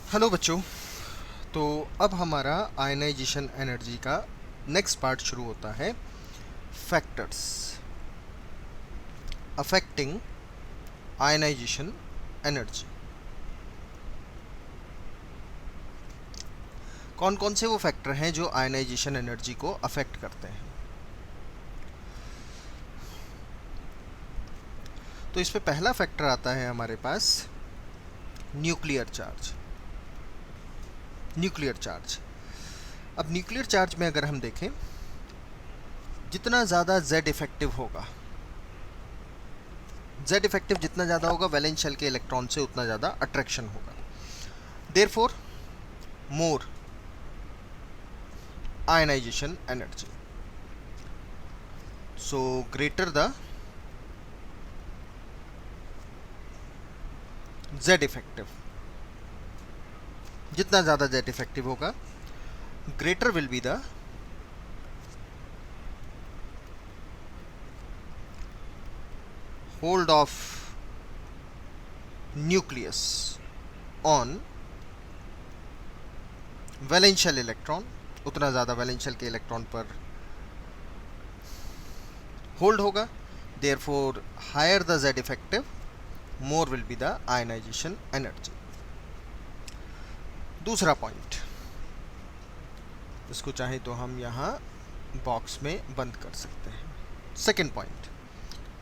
Hello बच्चों। तो अब हमारा आयनाइजेशन एनर्जी का नेक्स्ट पार्ट शुरू होता है। Factors affecting ionization energy. कौन कौन से वो फैक्टर हैं जो आयनाइजेशन एनर्जी को अफेक्ट करते हैं? तो इसमें पहला फैक्टर आता है हमारे पास न्यूक्लियर चार्ज। न्यूक्लियर चार्ज अब न्यूक्लियर चार्ज में अगर हम देखें, जितना ज़्यादा जेड इफेक्टिव होगा, जेड इफेक्टिव जितना ज़्यादा होगा वैलेंस शेल के इलेक्ट्रॉन से उतना ज़्यादा अट्रैक्शन होगा। Therefore more ionization energy. So greater the Z effective, जितना ज़्यादा Z effective होगा, greater will be the hold of nucleus on valence shell electron, उतना ज़्यादा वैलेंस शेल के इलेक्ट्रॉन पर होल्ड होगा। Therefore higher the Z effective, more will be the ionization energy. दूसरा point, इसको चाहे तो हम यहाँ बॉक्स में बंद कर सकते हैं। सेकेंड पॉइंट,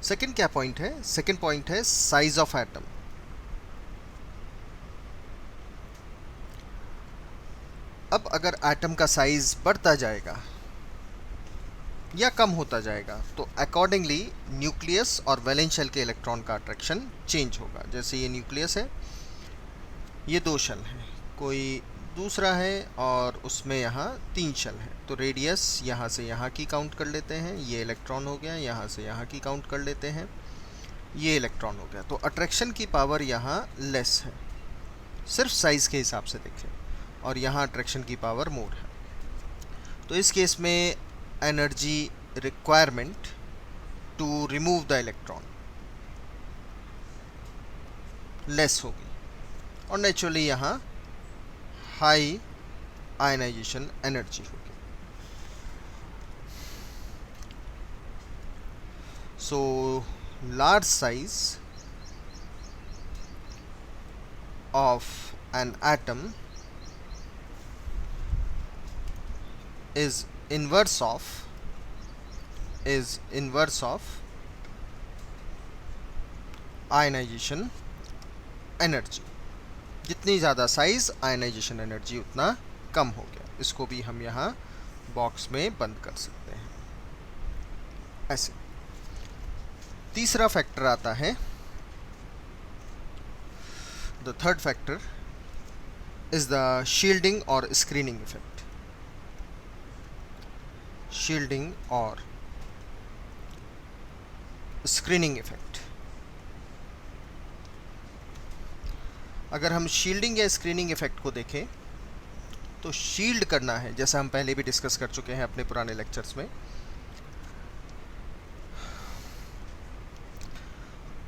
सेकेंड क्या पॉइंट है? सेकेंड पॉइंट है साइज ऑफ एटम। अब अगर एटम का साइज बढ़ता जाएगा या कम होता जाएगा तो अकॉर्डिंगली न्यूक्लियस और वैलेंस शेल के इलेक्ट्रॉन का अट्रैक्शन चेंज होगा। जैसे ये न्यूक्लियस है, ये 2 शेल हैं, कोई दूसरा है और उसमें यहाँ 3 शेल हैं, तो रेडियस यहाँ से यहाँ की काउंट कर लेते हैं, ये इलेक्ट्रॉन हो गया, यहाँ से यहाँ की काउंट कर लेते हैं, ये इलेक्ट्रॉन हो गया। तो अट्रैक्शन की पावर यहाँ लेस है, सिर्फ साइज़ के हिसाब से देखें, और यहाँ अट्रैक्शन की पावर मोर है। तो इस केस में energy requirement to remove the electron less होगी, और नेचुरली यहाँ हाई आयनाइजेशन एनर्जी होगी। So large size of an atom is inverse of ionization energy। जितनी ज़्यादा साइज आयनाइजेशन एनर्जी उतना कम हो गया। इसको भी हम यहाँ बॉक्स में बंद कर सकते हैं ऐसे। तीसरा फैक्टर आता है, the third factor is the shielding और स्क्रीनिंग इफेक्ट। शील्डिंग और स्क्रीनिंग इफेक्ट। अगर हम शील्डिंग या स्क्रीनिंग इफेक्ट को देखें तो शील्ड करना है, जैसा हम पहले भी डिस्कस कर चुके हैं अपने पुराने लेक्चर्स में।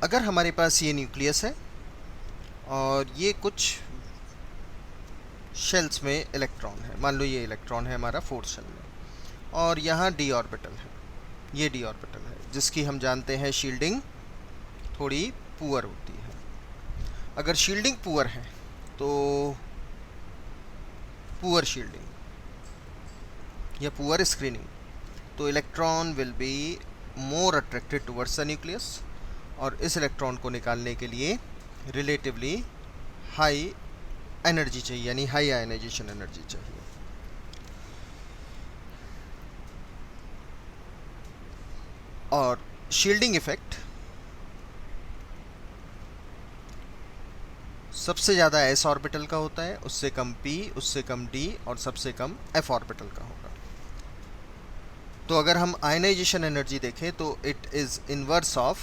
अगर हमारे पास ये न्यूक्लियस है और ये कुछ शेल्स में इलेक्ट्रॉन है, मान लो ये इलेक्ट्रॉन है हमारा 4th शेल में, और यहाँ डी ऑर्बिटल है, ये डी ऑर्बिटल है, जिसकी हम जानते हैं शील्डिंग थोड़ी पुअर होती है। अगर शील्डिंग पुअर है तो पुअर शील्डिंग या पुअर स्क्रीनिंग, तो electron will be more attracted towards the nucleus, और इस इलेक्ट्रॉन को निकालने के लिए रिलेटिवली हाई एनर्जी चाहिए, यानी हाई आयनाइजेशन एनर्जी चाहिए। और शील्डिंग इफेक्ट सबसे ज़्यादा s ऑर्बिटल का होता है, उससे कम p, उससे कम d और सबसे कम f ऑर्बिटल का होगा। तो अगर हम आयनाइजेशन एनर्जी देखें तो it is inverse of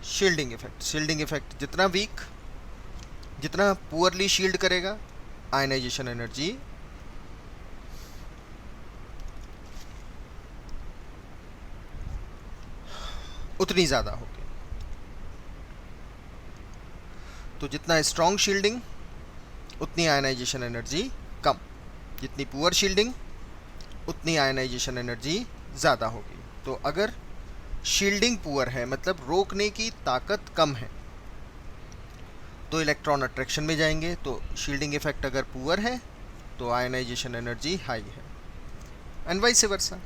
shielding effect. Shielding effect जितना वीक, जितना पुअरली शील्ड करेगा, आयनाइजेशन एनर्जी उतनी ज़्यादा होगी। तो जितना स्ट्रॉन्ग शील्डिंग उतनी आयनाइजेशन एनर्जी कम, जितनी पुअर शील्डिंग उतनी आयनाइजेशन एनर्जी ज़्यादा होगी। तो अगर शील्डिंग पुअर है मतलब रोकने की ताकत कम है तो इलेक्ट्रॉन अट्रैक्शन में जाएंगे, तो शील्डिंग इफेक्ट अगर पुअर है तो आयनाइजेशन एनर्जी हाई है, एंड वाइस वर्सा।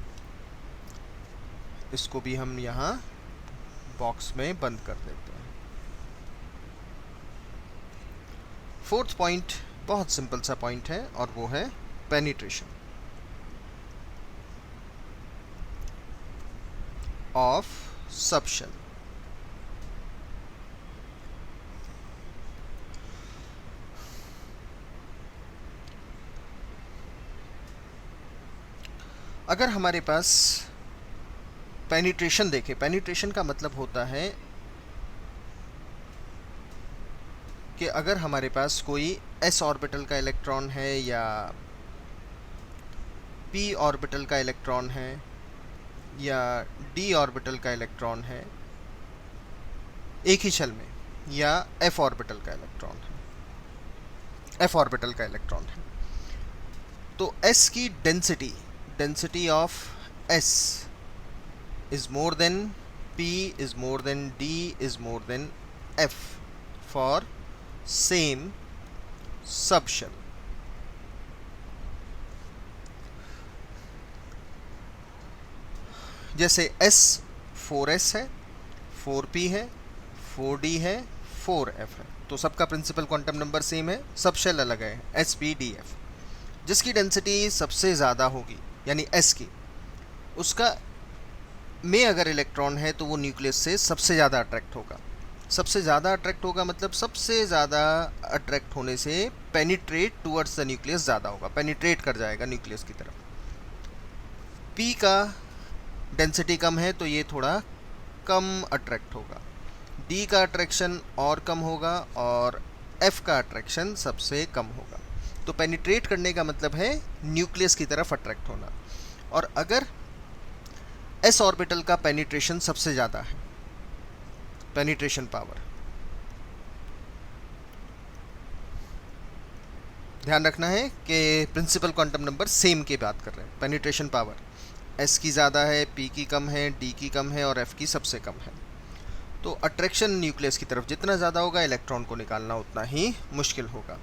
इसको भी हम यहाँ बॉक्स में बंद कर देते हैं। फोर्थ पॉइंट बहुत सिंपल सा पॉइंट है और वो है पेनिट्रेशन ऑफ सबशेल। अगर हमारे पास पेनिट्रेशन देखें, पेनिट्रेशन का मतलब होता है कि अगर हमारे पास कोई s ऑर्बिटल का इलेक्ट्रॉन है या p ऑर्बिटल का इलेक्ट्रॉन है या d ऑर्बिटल का इलेक्ट्रॉन है एक ही शेल में, या f ऑर्बिटल का इलेक्ट्रॉन है, f ऑर्बिटल का इलेक्ट्रॉन है, तो s की density of s is more than p is more than d is more than f for same subshell। जैसे s 4s है, 4p है, 4d है, 4f है, तो सबका प्रिंसिपल क्वांटम नंबर सेम है, सब शेल अलग है s p d f। जिसकी डेंसिटी सबसे ज़्यादा होगी यानी s की, उसका में अगर इलेक्ट्रॉन है तो वो न्यूक्लियस से सबसे ज़्यादा अट्रैक्ट होगा। सबसे ज़्यादा अट्रैक्ट होगा मतलब सबसे ज़्यादा अट्रैक्ट होने से पेनिट्रेट टूवर्ड्स द न्यूक्लियस ज़्यादा होगा, पेनिट्रेट कर जाएगा न्यूक्लियस की तरफ। p का डेंसिटी कम है तो ये थोड़ा कम अट्रैक्ट होगा, d का अट्रैक्शन और कम होगा और f का अट्रैक्शन सबसे कम होगा। तो पेनिट्रेट करने का मतलब है न्यूक्लियस की तरफ अट्रैक्ट होना। और अगर s ऑर्बिटल का पेनिट्रेशन सबसे ज़्यादा है, पेनिट्रेशन पावर, ध्यान रखना है कि प्रिंसिपल क्वांटम नंबर सेम की बात कर रहे हैं। पेनिट्रेशन पावर s की ज़्यादा है, p की कम है, d की कम है और f की सबसे कम है, तो अट्रैक्शन न्यूक्लियस की तरफ जितना ज़्यादा होगा इलेक्ट्रॉन को निकालना उतना ही मुश्किल होगा।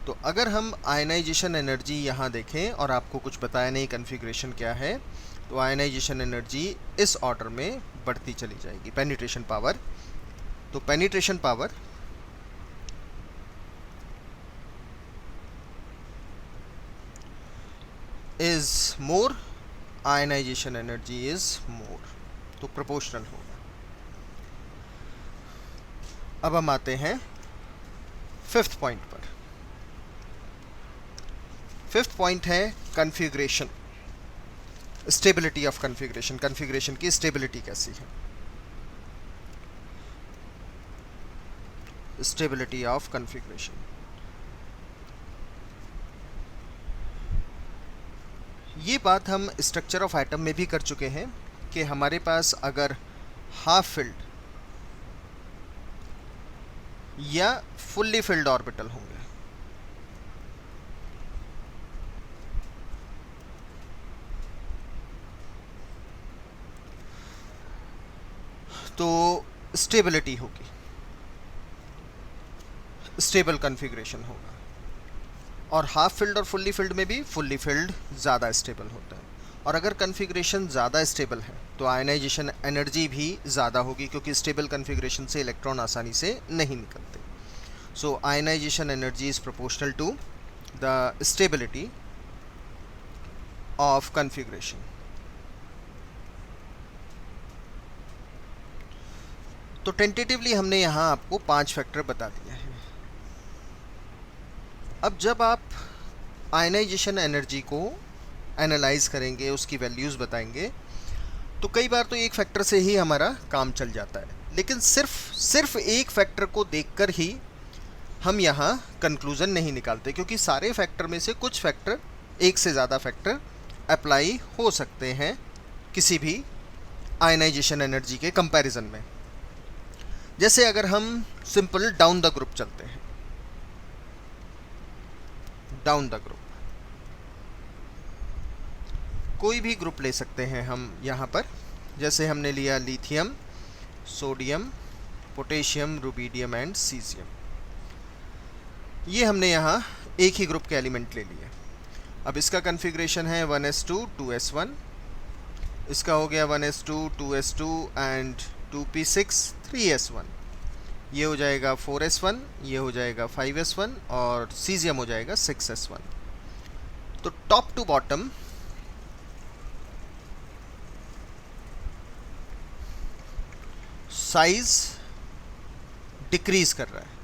तो अगर हम आयनाइजेशन एनर्जी यहाँ देखें और आपको कुछ बताया नहीं कन्फिग्रेशन क्या है, तो आयनाइजेशन एनर्जी इस ऑर्डर में बढ़ती चली जाएगी। पेनिट्रेशन पावर, तो penetration power is more, ionization energy is more, तो प्रोपोर्शनल होगा। अब हम आते हैं फिफ्थ पॉइंट पर। फिफ्थ पॉइंट है configuration, stability of configuration. Configuration की स्टेबिलिटी कैसी है, स्टेबिलिटी ऑफ कन्फिग्रेशन। ये बात हम स्ट्रक्चर ऑफ एटम में भी कर चुके हैं कि हमारे पास अगर हाफ फिल्ड या फुल्ली फिल्ड ऑर्बिटल होंगे तो स्टेबिलिटी होगी, स्टेबल कन्फिग्रेशन होगा। और हाफ फिल्ड और फुल्ली फिल्ड में भी फुल्ली फिल्ड ज़्यादा स्टेबल होता है। और अगर कन्फिग्रेशन ज़्यादा स्टेबल है तो आयनाइजेशन एनर्जी भी ज़्यादा होगी, क्योंकि स्टेबल कन्फिग्रेशन से इलेक्ट्रॉन आसानी से नहीं निकलते। So ionization energy is proportional to the stability of configuration. तो टेंटेटिवली हमने यहाँ आपको 5 फैक्टर बता दिया है। अब जब आप आयनाइजेशन एनर्जी को एनालाइज करेंगे, उसकी वैल्यूज़ बताएंगे, तो कई बार तो एक फैक्टर से ही हमारा काम चल जाता है। लेकिन सिर्फ एक फैक्टर को देखकर ही हम यहाँ कंक्लूज़न नहीं निकालते, क्योंकि सारे फैक्टर में से कुछ फैक्टर, एक से ज़्यादा फैक्टर अप्लाई हो सकते हैं किसी भी आयनाइजेशन एनर्जी के कंपैरिजन में। जैसे अगर हम सिंपल डाउन द ग्रुप चलते हैं, डाउन द ग्रुप कोई भी ग्रुप ले सकते हैं हम यहाँ पर। जैसे हमने लिया lithium, sodium, potassium, rubidium and caesium. ये हमने यहाँ एक ही ग्रुप के एलिमेंट ले लिए। अब इसका कन्फिग्रेशन है 1s2 2s1, इसका हो गया 1s2 2s2 and 2p6 3s1, ये हो जाएगा 4s1, ये हो जाएगा 5s1 और सीजियम हो जाएगा 6s1। तो top to bottom size decrease कर रहा है,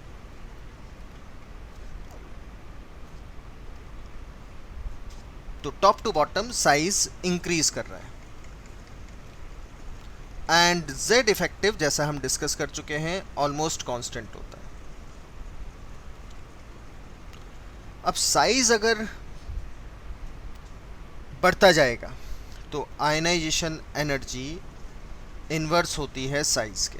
तो top to bottom size increase कर रहा है। एंड Z इफेक्टिव जैसा हम डिस्कस कर चुके हैं ऑलमोस्ट कांस्टेंट होता है। अब साइज अगर बढ़ता जाएगा तो आयनाइजेशन एनर्जी इन्वर्स होती है साइज के।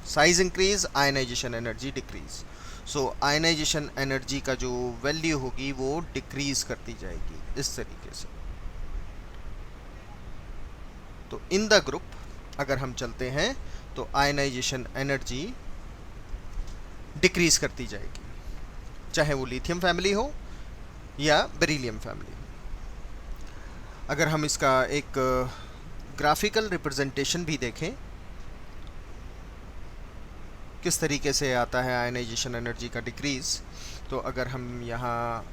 Size increase, ionization energy decrease. So ionization energy का जो वैल्यू होगी वो डिक्रीज करती जाएगी इस तरीके से। तो इन द ग्रुप अगर हम चलते हैं तो आयनाइजेशन एनर्जी डिक्रीज करती जाएगी, चाहे वो लिथियम फैमिली हो या बेरिलियम फैमिली हो। अगर हम इसका एक ग्राफिकल रिप्रेजेंटेशन भी देखें किस तरीके से आता है आयनाइजेशन एनर्जी का डिक्रीज, तो अगर हम यहाँ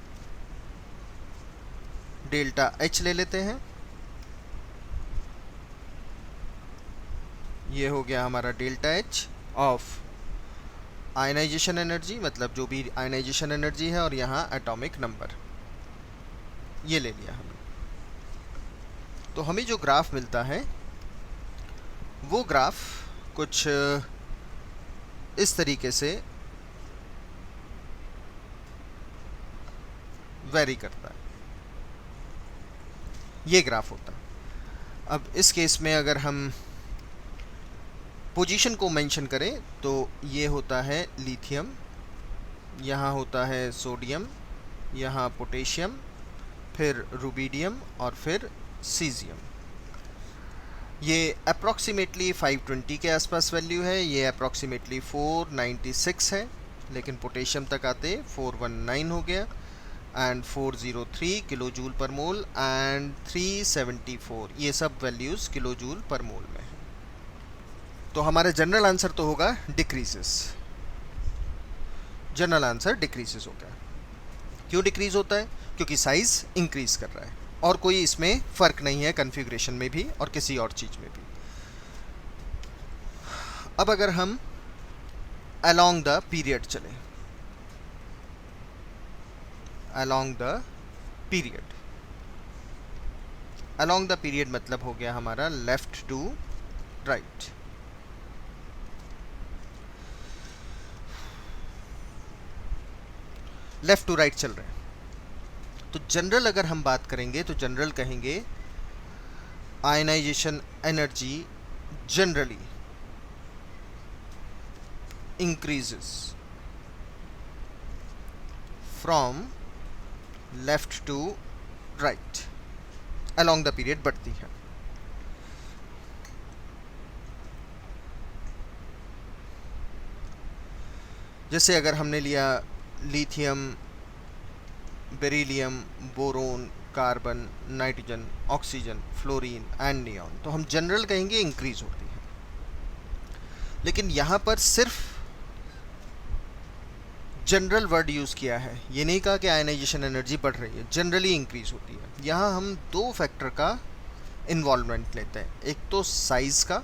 डेल्टा H ले लेते हैं, ये हो गया हमारा delta H of ionization energy, मतलब जो भी आयनाइजेशन एनर्जी है, और यहाँ एटॉमिक नंबर ये ले लिया हमने। तो हमें जो ग्राफ मिलता है वो ग्राफ कुछ इस तरीके से वेरी करता है, ये ग्राफ होता है। अब इस केस में अगर हम पोजीशन को मेंशन करें तो ये होता है लिथियम, यहाँ होता है सोडियम, यहाँ पोटेशियम, फिर रुबीडियम और फिर सीजियम। ये अप्रॉक्सीमेटली 520 के आसपास वैल्यू है, ये अप्रॉक्सीमेटली 496 है, लेकिन पोटेशियम तक आते 419 हो गया, and 403 kilo joule per mole and 374, ये सब वैल्यूज़ किलो जूल पर मोल में है। तो हमारा जनरल आंसर तो होगा डिक्रीजेस, जनरल आंसर डिक्रीजेस हो गया। क्यों डिक्रीज होता है? क्योंकि साइज इंक्रीज कर रहा है, और कोई इसमें फ़र्क नहीं है कन्फिग्रेशन में भी और किसी और चीज़ में भी। अब अगर हम अलोंग द पीरियड चलें, along the period, along the period मतलब हो गया हमारा left to right. Left to right चल रहे हैं, तो जनरल अगर हम बात करेंगे तो जनरल कहेंगे ionization energy generally increases from left to right, along the period बढ़ती है। जैसे अगर हमने लिया lithium, beryllium, boron, carbon, nitrogen, oxygen, fluorine and neon, तो हम जनरल कहेंगे इंक्रीज होती है। लेकिन यहाँ पर सिर्फ जनरल वर्ड यूज़ किया है, ये नहीं कहा कि आयनाइजेशन एनर्जी बढ़ रही है, जनरली इंक्रीज होती है। यहाँ हम दो फैक्टर का इन्वॉल्वमेंट लेते हैं, एक तो साइज का,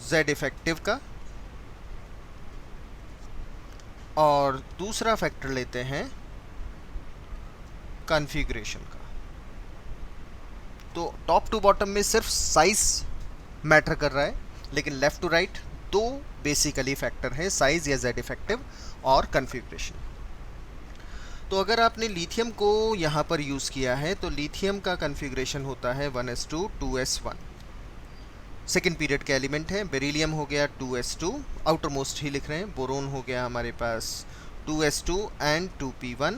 Z इफेक्टिव का, और दूसरा फैक्टर लेते हैं कॉन्फ़िगरेशन का। तो टॉप टू बॉटम में सिर्फ साइज मैटर कर रहा है, लेकिन लेफ्ट टू राइट दो बेसिकली फैक्टर हैं, साइज या Z इफेक्टिव और कॉन्फ़िगरेशन। तो अगर आपने लिथियम को यहाँ पर यूज़ किया है तो लिथियम का कॉन्फ़िगरेशन होता है 1s2 2s1, सेकेंड पीरियड के एलिमेंट हैं। बेरिलियम हो गया 2s2, आउटर मोस्ट ही लिख रहे हैं। बोरोन हो गया हमारे पास 2s2 एंड 2p1।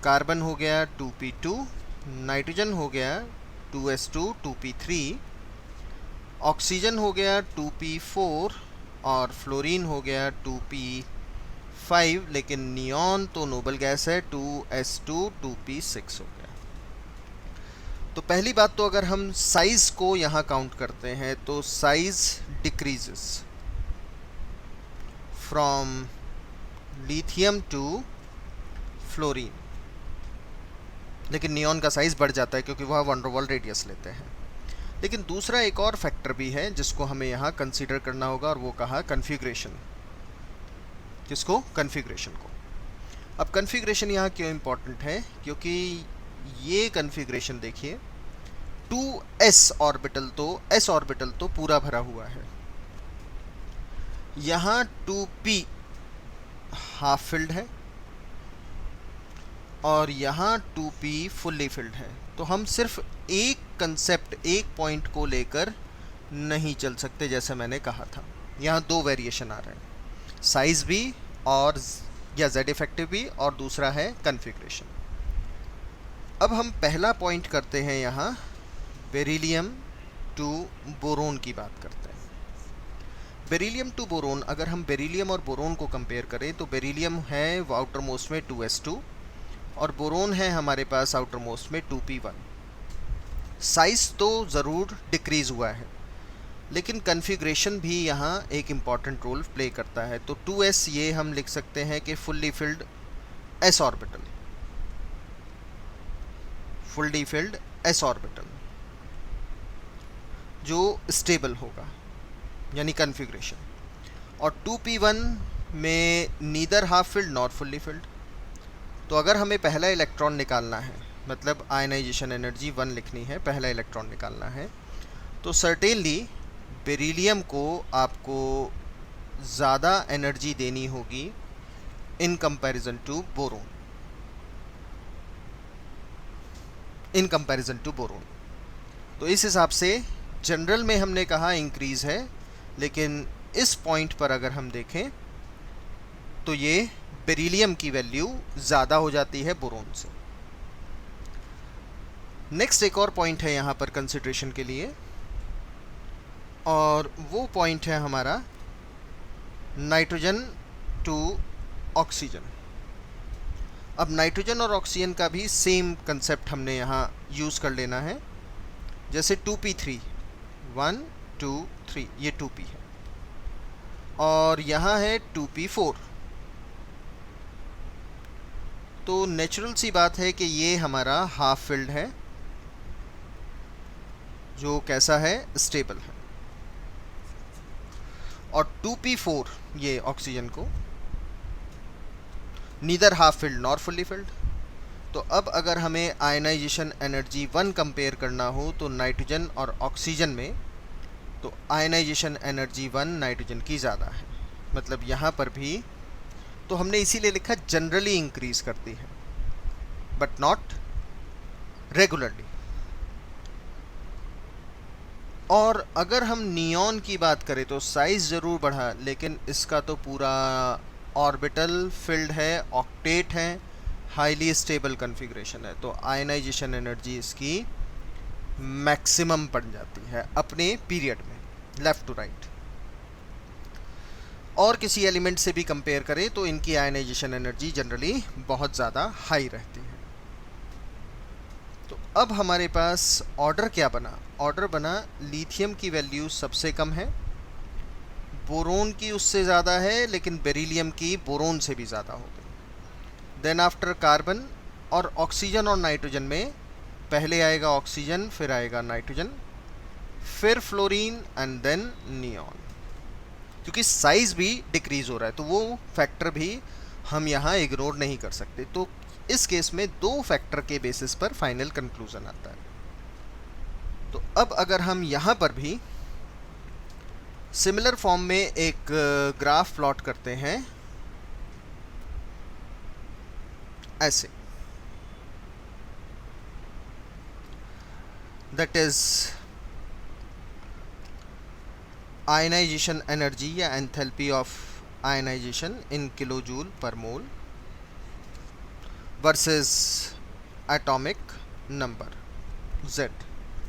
कार्बन हो गया 2p2। नाइट्रोजन हो गया 2s2 2p3। ऑक्सीजन हो गया 2p4 और फ्लोरीन हो गया 2p5, लेकिन नियॉन तो नोबल गैस है 2s2 2p6 हो गया। तो पहली बात तो अगर हम साइज को यहाँ काउंट करते हैं तो size decreases from lithium to fluorine, लेकिन नियॉन का साइज बढ़ जाता है क्योंकि वह वन डर वाल्स रेडियस लेते हैं। लेकिन दूसरा एक और फैक्टर भी है जिसको हमें यहाँ कंसीडर करना होगा, और वो कहा कन्फिग्रेशन। किसको? कन्फिग्रेशन को। अब कन्फिग्रेशन यहाँ क्यों इम्पोर्टेंट है? क्योंकि ये कन्फिग्रेशन देखिए, 2s ऑर्बिटल तो पूरा भरा हुआ है, यहाँ 2p हाफ फिल्ड है और यहाँ 2p फुल्ली फिल्ड है। तो हम सिर्फ एक कंसेप्ट, एक पॉइंट को लेकर नहीं चल सकते, जैसे मैंने कहा था। यहाँ दो वेरिएशन आ रहे हैं, साइज भी और या z इफेक्टिव भी, और दूसरा है कन्फिग्रेशन। अब हम पहला पॉइंट करते हैं, यहाँ बेरिलियम टू बोरोन की बात करते हैं। बेरिलियम टू बोरोन, अगर हम बेरिलियम और बोरोन को कंपेयर करें तो बेरिलियम है आउटर मोस्ट में 2s2 और बोरोन है हमारे पास आउटर मोस्ट में 2p1। साइज तो ज़रूर डिक्रीज़ हुआ है, लेकिन कन्फिग्रेशन भी यहाँ एक इम्पॉर्टेंट रोल प्ले करता है। तो 2s ये हम लिख सकते हैं कि fully filled s orbital, fully filled s orbital जो स्टेबल होगा, यानी कन्फिग्रेशन। और 2p1 में neither half filled not fully filled. तो अगर हमें पहला इलेक्ट्रॉन निकालना है, मतलब आयनाइजेशन एनर्जी 1 लिखनी है, पहला इलेक्ट्रॉन निकालना है, तो सर्टेनली बेरिलियम को आपको ज़्यादा एनर्जी देनी होगी इन कंपैरिजन टू बोरोन, तो इस हिसाब से जनरल में हमने कहा इंक्रीज है, लेकिन इस पॉइंट पर अगर हम देखें तो ये बेरिलियम की वैल्यू ज़्यादा हो जाती है बोरोन से। नेक्स्ट एक और पॉइंट है यहाँ पर कंसिडरेशन के लिए, और वो पॉइंट है हमारा नाइट्रोजन टू ऑक्सीजन। अब नाइट्रोजन और ऑक्सीजन का भी सेम कंसेप्ट हमने यहाँ यूज़ कर लेना है। जैसे 2p3, 1 2 3, ये 2p है, और यहाँ है 2p4। तो नेचुरल सी बात है कि ये हमारा हाफ फिल्ड है, जो कैसा है? स्टेबल है। और 2p4 ये ऑक्सीजन को neither half filled nor fully filled. तो अब अगर हमें आयनाइजेशन एनर्जी 1 कंपेयर करना हो तो नाइट्रोजन और ऑक्सीजन में, तो आयनाइजेशन एनर्जी 1 नाइट्रोजन की ज़्यादा है। मतलब यहाँ पर भी तो हमने इसीलिए लिखा जनरली इंक्रीज करती है, बट नॉट रेगुलरली। और अगर हम नियॉन की बात करें तो साइज ज़रूर बढ़ा, लेकिन इसका तो पूरा ऑर्बिटल फिल्ड है, ऑक्टेट है, हाईली स्टेबल कन्फिग्रेशन है, तो आयनाइजेशन एनर्जी इसकी मैक्सिमम बन जाती है अपने पीरियड में, लेफ़्ट टू राइट। और किसी एलिमेंट से भी कंपेयर करें तो इनकी आयनाइजेशन एनर्जी जनरली बहुत ज़्यादा हाई रहती है। तो अब हमारे पास ऑर्डर क्या बना? ऑर्डर बना लिथियम की वैल्यू सबसे कम है, बोरोन की उससे ज़्यादा है, लेकिन बेरिलियम की बोरोन से भी ज़्यादा हो गई। देन आफ्टर कार्बन और ऑक्सीजन और नाइट्रोजन में पहले आएगा ऑक्सीजन, फिर आएगा नाइट्रोजन, फिर फ्लोरीन एंड देन नियॉन। क्योंकि साइज भी डिक्रीज हो रहा है तो वो फैक्टर भी हम यहाँ इग्नोर नहीं कर सकते। तो इस केस में दो फैक्टर के बेसिस पर फाइनल कंक्लूजन आता है। तो अब अगर हम यहाँ पर भी सिमिलर फॉर्म में एक ग्राफ प्लॉट करते हैं ऐसे, दैट इज आयनाइजेशन एनर्जी या enthalpy of ionization in kilo joule per mole versus atomic number z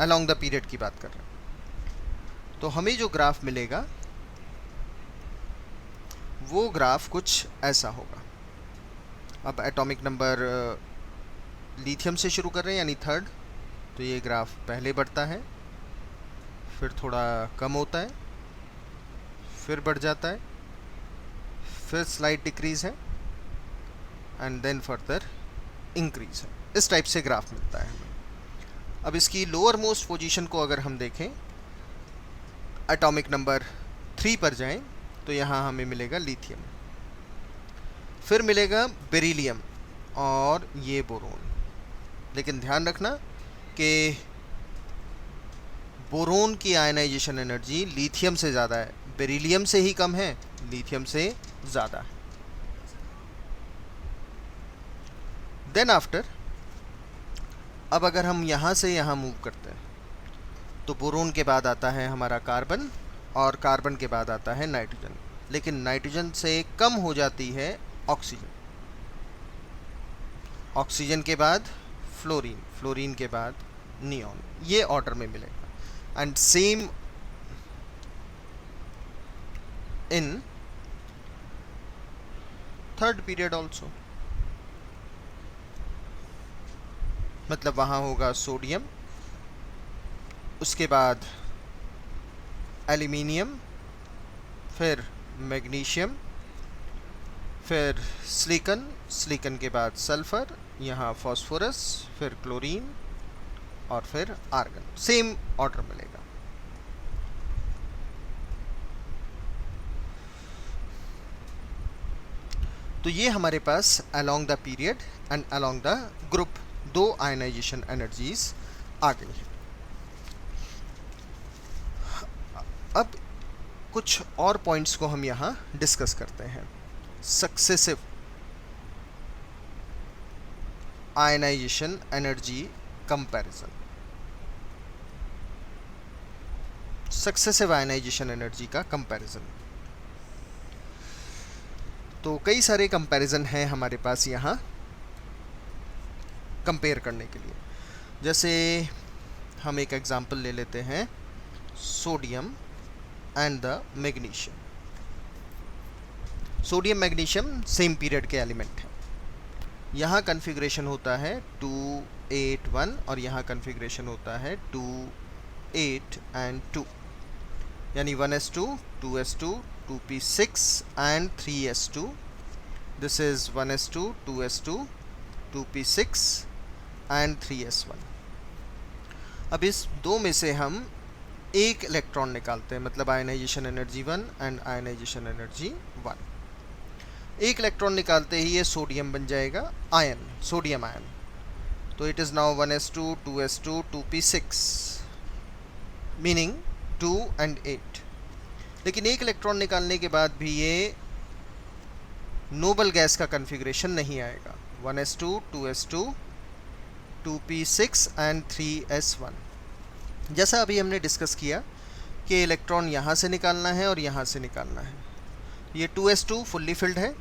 along the period की बात कर रहे हैं। तो हमें जो ग्राफ मिलेगा वो ग्राफ कुछ ऐसा होगा। अब एटॉमिक नंबर लिथियम से शुरू कर रहे हैं यानी थर्ड, तो ये ग्राफ पहले बढ़ता है, फिर थोड़ा कम होता है, फिर बढ़ जाता है, फिर स्लाइड डिक्रीज है एंड देन फर्दर इंक्रीज है। इस टाइप से ग्राफ मिलता है हमें। अब इसकी लोअर मोस्ट पोजीशन को अगर हम देखें, एटॉमिक नंबर 3 पर जाएं तो यहाँ हमें मिलेगा लिथियम, फिर मिलेगा बेरिलियम और ये बोरोन। लेकिन ध्यान रखना कि बोरोन की आयनाइजेशन एनर्जी लिथियम से ज़्यादा है, बेरिलियम से ही कम है, लिथियम से ज़्यादा है। देन आफ्टर, अब अगर हम यहाँ से यहाँ मूव करते हैं तो बोरोन के बाद आता है हमारा कार्बन और कार्बन के बाद आता है नाइट्रोजन, लेकिन नाइट्रोजन से कम हो जाती है ऑक्सीजन, ऑक्सीजन के बाद फ्लोरीन, फ्लोरीन के बाद नियॉन, ये ऑर्डर में मिलेगा। And same in third period also, मतलब वहाँ होगा सोडियम, उसके बाद एल्यूमिनियम, फिर मैग्नीशियम, फिर सिलिकॉन, सिलिकॉन के बाद सल्फर, यहाँ फास्फोरस, फिर क्लोरीन और फिर आर्गन। सेम ऑर्डर मिलेगा। तो ये हमारे पास along the period and along the group दो आयनाइजेशन एनर्जीज आ गई हैं। अब कुछ और पॉइंट्स को हम यहाँ डिस्कस करते हैं। Successive ionization energy comparison, successive ionization energy का कंपैरिजन। तो कई सारे कंपैरिजन हैं हमारे पास यहाँ कंपेयर करने के लिए। जैसे हम एक एग्जांपल ले लेते हैं, sodium and the magnesium. Sodium magnesium same period के एलिमेंट हैं। यहाँ कन्फिग्रेशन होता है 281 और यहाँ कन्फिग्रेशन होता है 28 एंड 2, यानी 1s2, 2s2, 2p6 and 3s2। This is 1s2, 2s2, 2p6 and 3s1। अब इस दो में से हम एक इलेक्ट्रॉन निकालते हैं, मतलब ionization energy 1 and ionization energy 1। एक इलेक्ट्रॉन निकालते ही ये सोडियम बन जाएगा आयन, सोडियम आयन। तो it is now 1s2, 2s2, 2p6, meaning 2 and 8। लेकिन एक इलेक्ट्रॉन निकालने के बाद भी ये नोबल गैस का कन्फिग्रेशन नहीं आएगा, 1s2, 2s2, 2p6 and 3s1। जैसा अभी हमने डिस्कस किया कि इलेक्ट्रॉन यहाँ से निकालना है और यहाँ से निकालना है। ये 2s2 फुल्ली फिल्ड है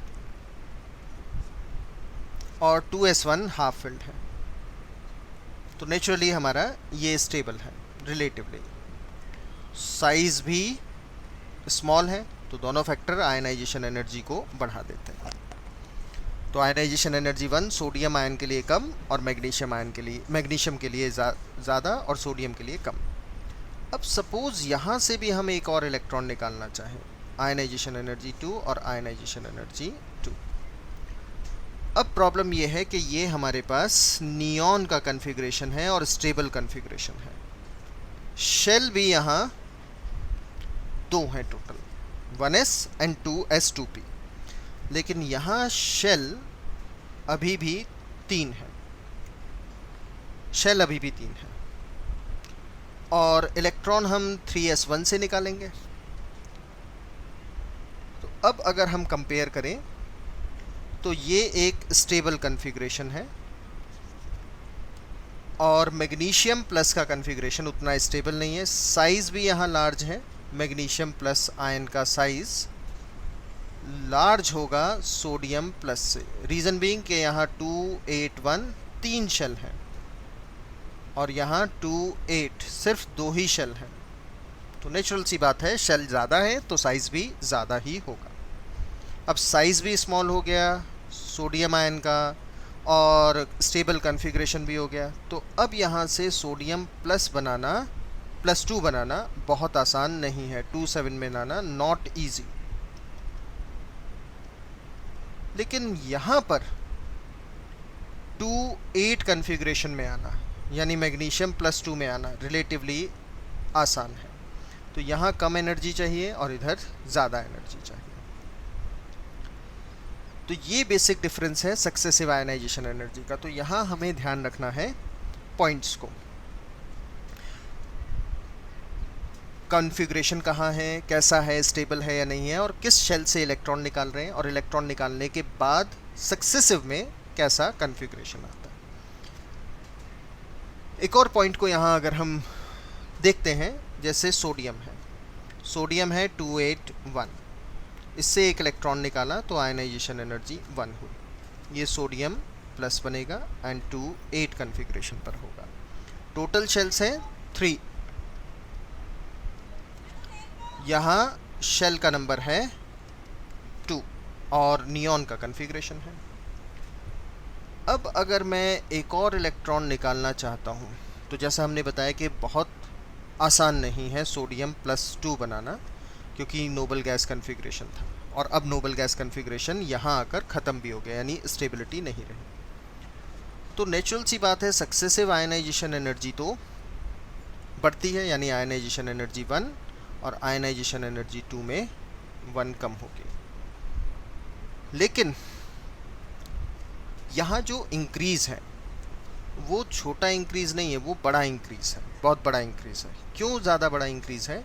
और 2s1 हाफ फिल्ड है, तो नेचुरली हमारा ये स्टेबल है रिलेटिवली। साइज भी स्मॉल है, तो दोनों फैक्टर आयनाइजेशन एनर्जी को बढ़ा देते हैं। तो आयनाइजेशन एनर्जी 1 सोडियम आयन के लिए कम और मैग्नीशियम के लिए ज़्यादा और सोडियम के लिए कम। अब सपोज़ यहाँ से भी हम एक और इलेक्ट्रॉन निकालना चाहें, आयनाइजेशन एनर्जी 2 और आयनाइजेशन एनर्जी 2। अब प्रॉब्लम ये है कि ये हमारे पास नियॉन का कन्फिग्रेशन है और स्टेबल कन्फिग्रेशन है। शेल भी यहाँ 2 हैं टोटल, 1s एंड 2s2p, लेकिन यहाँ शेल अभी भी 3 है, शेल अभी भी 3 है और इलेक्ट्रॉन हम 3s1 से निकालेंगे। तो अब अगर हम कंपेयर करें तो ये एक स्टेबल कन्फिग्रेशन है और मैग्नीशियम प्लस का कन्फिग्रेशन उतना स्टेबल नहीं है। साइज़ भी यहाँ लार्ज है मैग्नीशियम प्लस आयन का साइज लार्ज होगा सोडियम प्लस से। रीज़न बीइंग कि यहाँ 281 3 शेल हैं और यहाँ 28 सिर्फ 2 ही शेल हैं, तो नेचुरल सी बात है शेल ज़्यादा है तो साइज़ भी ज़्यादा ही होगा। अब साइज़ भी स्मॉल हो गया सोडियम आयन का और स्टेबल कॉन्फ़िगरेशन भी हो गया, तो अब यहाँ से सोडियम +2 बनाना बहुत आसान नहीं है, 2 7 में लाना नॉट ईजी। लेकिन यहाँ पर 2 8 कॉन्फ़िगरेशन में आना यानी मैग्नीशियम +2 में आना रिलेटिवली आसान है। तो यहाँ कम एनर्जी चाहिए और इधर ज़्यादा एनर्जी चाहिए। तो ये बेसिक डिफरेंस है सक्सेसिव आयनाइजेशन एनर्जी का। तो यहाँ हमें ध्यान रखना है पॉइंट्स को, कॉन्फ़िगरेशन कहाँ है, कैसा है, स्टेबल है या नहीं है, और किस शेल से इलेक्ट्रॉन निकाल रहे हैं, और इलेक्ट्रॉन निकालने के बाद सक्सेसिव में कैसा कॉन्फ़िगरेशन आता है। एक और पॉइंट को यहाँ अगर हम देखते हैं, जैसे सोडियम है 281, इससे एक इलेक्ट्रॉन निकाला तो आयनाइजेशन एनर्जी 1 हुई। ये सोडियम प्लस बनेगा एंड 2 8 कॉन्फ़िगरेशन पर होगा। टोटल शेल्स हैं 3, यहाँ शेल का नंबर है 2 और नियॉन का कॉन्फ़िगरेशन है। अब अगर मैं एक और इलेक्ट्रॉन निकालना चाहता हूँ तो जैसा हमने बताया कि बहुत आसान नहीं है सोडियम +2 बनाना, क्योंकि नोबल गैस कॉन्फ़िगरेशन था, और अब नोबल गैस कॉन्फ़िगरेशन यहाँ आकर ख़त्म भी हो गया, यानी स्टेबिलिटी नहीं रही। तो नेचुरल सी बात है सक्सेसिव आयनाइजेशन एनर्जी तो बढ़ती है, यानी आयनाइजेशन एनर्जी 1 और आयनाइजेशन एनर्जी 2 में 1 कम होगी। लेकिन यहाँ जो इंक्रीज़ है वो छोटा इंक्रीज़ नहीं है, वो बड़ा इंक्रीज़ है, बहुत बड़ा इंक्रीज़ है। क्यों ज़्यादा बड़ा इंक्रीज़ है?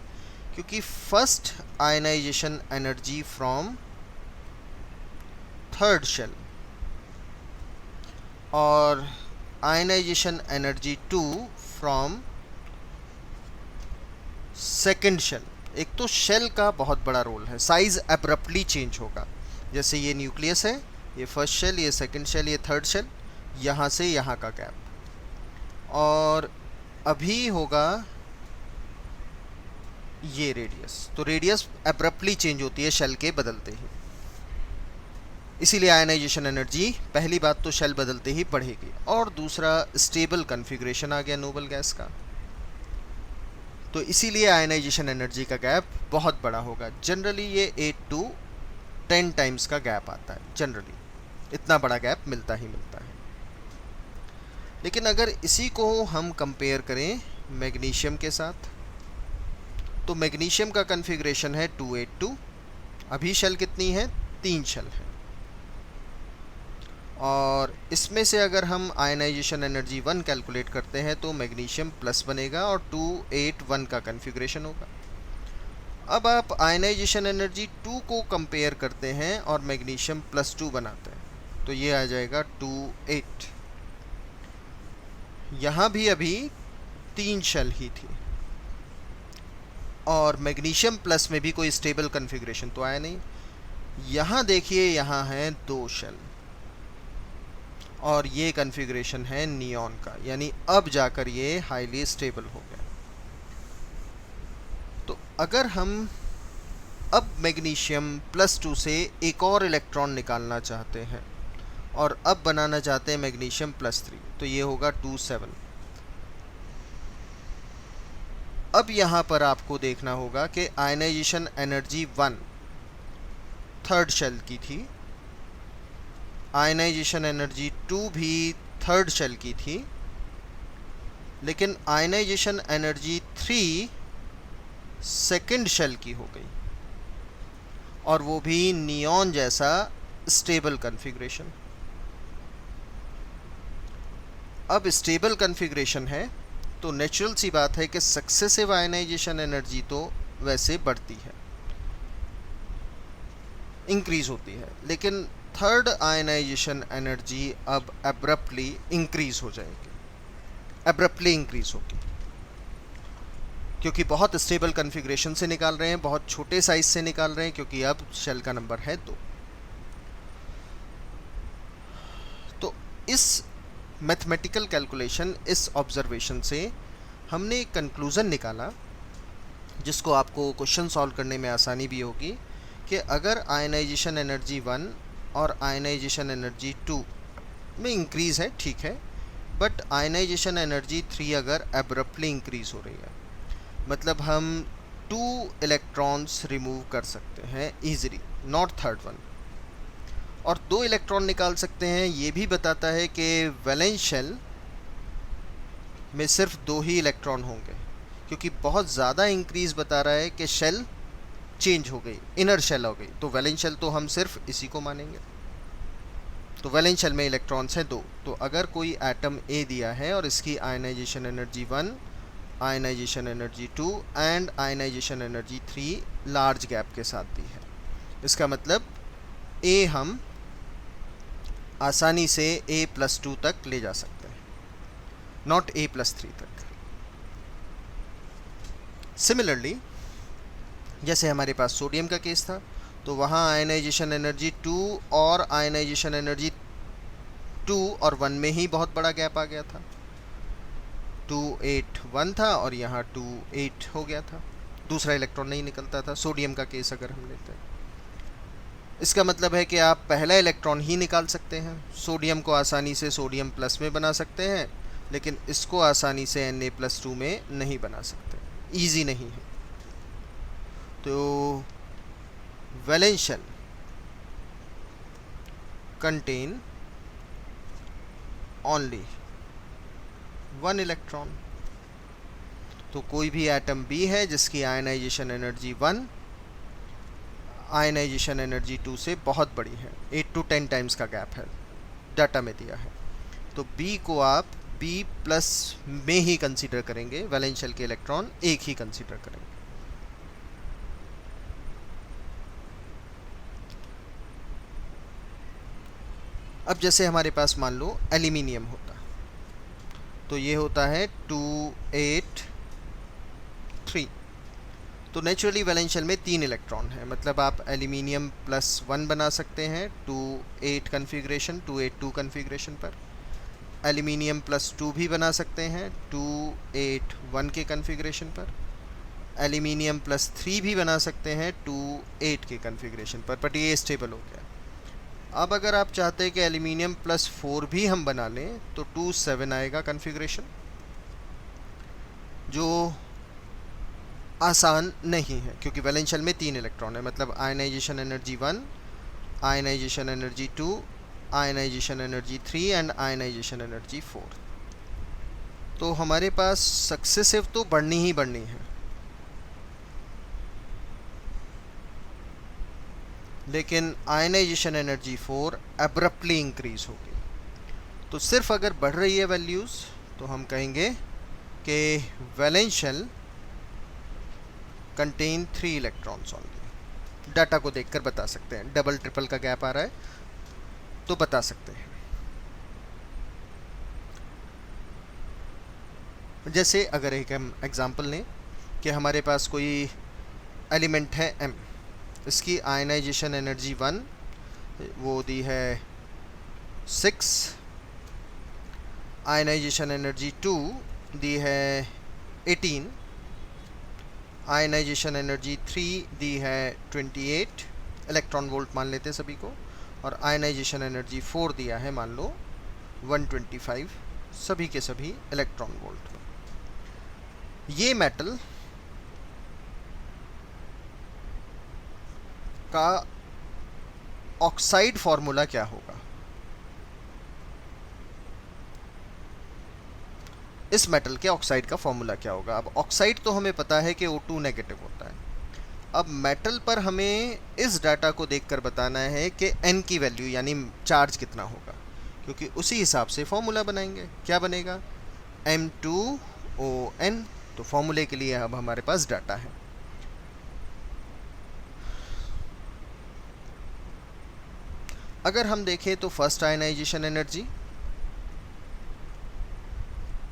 क्योंकि first ionization energy from third shell और ionization energy 2 from second shell, एक तो शेल का बहुत बड़ा रोल है, साइज एब्रप्टली चेंज होगा। जैसे ये न्यूक्लियस है, ये फर्स्ट शेल, ये सेकेंड शेल, ये थर्ड शेल, यहाँ से यहाँ का गैप, और अभी होगा ये रेडियस। तो रेडियस एब्रप्टली चेंज होती है शेल के बदलते ही, इसीलिए आयनाइजेशन एनर्जी पहली बात तो शेल बदलते ही बढ़ेगी, और दूसरा स्टेबल कॉन्फ़िगरेशन आ गया नोबल गैस का, तो इसीलिए आयनाइजेशन एनर्जी का गैप बहुत बड़ा होगा। जनरली ये 8 to 10 टाइम्स का गैप आता है, जनरली इतना बड़ा गैप मिलता ही मिलता है। लेकिन अगर इसी को हम कंपेयर करें मैग्नीशियम के साथ, तो मैग्नीशियम का कॉन्फ़िगरेशन है 282, अभी शेल कितनी है? 3 शेल है, और इसमें से अगर हम आयनाइजेशन एनर्जी 1 कैलकुलेट करते हैं तो मैग्नीशियम प्लस बनेगा और 281 का कॉन्फ़िगरेशन होगा। अब आप आयनाइजेशन एनर्जी 2 को कंपेयर करते हैं और मैग्नीशियम +2 बनाते हैं, तो ये आ जाएगा 28। यहाँ भी अभी 3 शेल ही थी, और मैग्नीशियम प्लस में भी कोई स्टेबल कॉन्फ़िगरेशन तो आया नहीं। यहाँ देखिए, यहाँ है 2 शेल और ये कॉन्फ़िगरेशन है नियॉन का, यानी अब जाकर ये हाईली स्टेबल हो गया। तो अगर हम अब मैग्नीशियम +2 से एक और इलेक्ट्रॉन निकालना चाहते हैं और अब बनाना चाहते हैं मैग्नीशियम +3, तो ये होगा 2 7। अब यहाँ पर आपको देखना होगा कि आयनाइजेशन एनर्जी 1 थर्ड शेल की थी, आयनाइजेशन एनर्जी 2 भी थर्ड शेल की थी, लेकिन आयनाइजेशन एनर्जी 3 सेकेंड शेल की हो गई, और वो भी नियॉन जैसा स्टेबल कॉन्फ़िगरेशन। अब स्टेबल कॉन्फ़िगरेशन है तो नेचुरल सी बात है कि सक्सेसिव आयनाइजेशन एनर्जी तो वैसे बढ़ती है, इंक्रीज होती है, लेकिन थर्ड आयनाइजेशन एनर्जी अब एब्रप्टली इंक्रीज हो जाएगी, एब्रप्टली इंक्रीज होगी। क्योंकि बहुत स्टेबल कॉन्फ़िगरेशन से निकाल रहे हैं, बहुत छोटे साइज से निकाल रहे हैं, क्योंकि अब शेल का नंबर है 2। तो इस मैथमेटिकल कैलकुलेशन, इस ऑब्जर्वेशन से हमने एक कंक्लूज़न निकाला जिसको आपको क्वेश्चन सॉल्व करने में आसानी भी होगी, कि अगर आयनाइजेशन एनर्जी 1 और आयनाइजेशन एनर्जी 2 में इंक्रीज़ है, ठीक है, बट आयनाइजेशन एनर्जी 3 अगर एब्रप्टली इंक्रीज़ हो रही है, मतलब हम 2 इलेक्ट्रॉन्स रिमूव कर सकते हैं ईजिली, नॉट थर्ड वन, और 2 इलेक्ट्रॉन निकाल सकते हैं, ये भी बताता है कि वैलेंस शेल में सिर्फ 2 ही इलेक्ट्रॉन होंगे, क्योंकि बहुत ज़्यादा इंक्रीज़ बता रहा है कि शेल चेंज हो गई, इनर शेल हो गई, तो वैलेंस शेल तो हम सिर्फ इसी को मानेंगे। तो वैलेंस शेल में इलेक्ट्रॉन्स हैं 2, तो अगर कोई एटम ए दिया है और इसकी ionization energy 1, ionization energy 2 and ionization energy 3 large gap के साथ दी है, इसका मतलब ए हम आसानी से A+2 तक ले जा सकते हैं, नॉट A+3 तक। सिमिलरली जैसे हमारे पास सोडियम का केस था, तो वहाँ आयनाइजेशन एनर्जी 2 और आयनाइजेशन एनर्जी 2 और 1 में ही बहुत बड़ा गैप आ गया था, 2 8 1 था और यहाँ 2 8 हो गया था, दूसरा इलेक्ट्रॉन नहीं निकलता था। सोडियम का केस अगर हम लेते हैं, इसका मतलब है कि आप पहला इलेक्ट्रॉन ही निकाल सकते हैं। सोडियम को आसानी से सोडियम प्लस में बना सकते हैं, लेकिन इसको आसानी से Na+2 में नहीं बना सकते, ईजी नहीं है। तो valence shell contain only 1 electron, तो कोई भी एटम बी है जिसकी आयनाइजेशन एनर्जी 1 आयनाइजेशन एनर्जी 2 से बहुत बड़ी है, 8 to 10 टाइम्स का गैप है, डाटा में दिया है, तो बी को आप B+ में ही कंसीडर करेंगे, वैलेंस शेल के इलेक्ट्रॉन एक ही कंसीडर करेंगे। अब जैसे हमारे पास मान लो एल्यूमिनियम होता, तो ये होता है 2 8 3, तो नेचुरली वैलेंस शेल में 3 इलेक्ट्रॉन है, मतलब आप एल्यूमिनियम +1 बना सकते हैं 2 8 कन्फिग्रेशन 2 8 2 कन्फिग्रेशन पर, एल्यूमिनियम +2 भी बना सकते हैं 2 8 1 के कन्फिग्रेशन पर, एल्यूमिनियम +3 भी बना सकते हैं 2 8 के कन्फिग्रेशन पर, बट ये स्टेबल हो गया। अब अगर आप चाहते हैं कि एल्यूमिनियम +4 भी हम बना लें, तो 2 7 आएगा कन्फिग्रेशन, जो आसान नहीं है, क्योंकि वैलेंस शेल में 3 इलेक्ट्रॉन है, मतलब ionization energy 1, ionization energy 2, ionization energy 3 and ionization energy 4। तो हमारे पास सक्सेसिव तो बढ़नी ही बढ़नी है, लेकिन आयनाइजेशन एनर्जी 4 एब्रप्टली इंक्रीज होगी। तो सिर्फ अगर बढ़ रही है वैल्यूज़, तो हम कहेंगे कि valence shell contain 3 electrons only. Data को देखकर बता सकते हैं, डबल ट्रिपल का गैप आ रहा है तो बता सकते हैं। जैसे अगर एक हम एग्जांपल लें कि हमारे पास कोई एलिमेंट है M, इसकी आयनाइजेशन एनर्जी 1 वो दी है 6, आयनाइजेशन एनर्जी 2 दी है 18, आयनाइजेशन एनर्जी 3 दी है 28 इलेक्ट्रॉन वोल्ट मान लेते हैं सभी को, और आयनाइजेशन एनर्जी 4 दिया है मान लो 125, सभी के सभी इलेक्ट्रॉन वोल्ट। ये मेटल का ऑक्साइड फॉर्मूला क्या होगा? इस मेटल के ऑक्साइड का फॉर्मूला क्या होगा? अब ऑक्साइड तो हमें पता है कि O2 नेगेटिव होता है। अब मेटल पर हमें इस डाटा को देखकर बताना है कि N की वैल्यू यानी चार्ज कितना होगा, क्योंकि उसी हिसाब से फॉर्मूला बनाएंगे। क्या बनेगा? M2ON। तो फॉर्मूले के लिए अब हमारे पास डाटा है। अगर हम देखें तो फर्स्ट आयनाइजेशन एनर्जी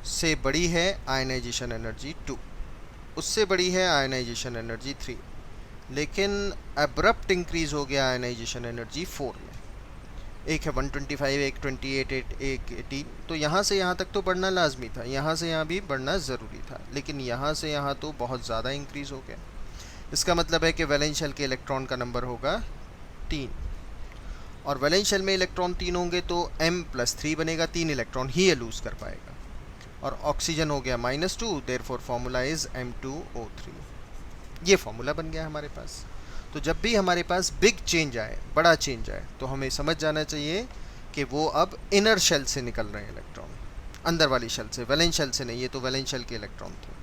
से बड़ी है आयनाइजेशन एनर्जी 2, उससे बड़ी है आयनाइजेशन एनर्जी 3, लेकिन अब्रप्ट इंक्रीज हो गया आयनाइजेशन एनर्जी 4 में। एक है 125, एक 28, एक 18, तो यहाँ से यहाँ तक तो बढ़ना लाजमी था, यहाँ से यहाँ भी बढ़ना ज़रूरी था, लेकिन यहाँ से यहाँ तो बहुत ज़्यादा इंक्रीज़ हो गया। इसका मतलब है कि वैलेंस शेल के इलेक्ट्रॉन का नंबर होगा 3, और वैलेंस शेल में इलेक्ट्रॉन 3 होंगे तो m+3 बनेगा, 3 इलेक्ट्रॉन ही ये लूज़ कर पाएगा। और ऑक्सीजन हो गया -2, देयरफॉर फार्मूला इज़ M2O3। ये फार्मूला बन गया हमारे पास। तो जब भी हमारे पास बिग चेंज आए, बड़ा चेंज आए, तो हमें समझ जाना चाहिए कि वो अब इनर शेल से निकल रहे हैं इलेक्ट्रॉन, अंदर वाली शेल से, वैलेंस शेल से नहीं। ये तो वैलेंस शेल के इलेक्ट्रॉन थे।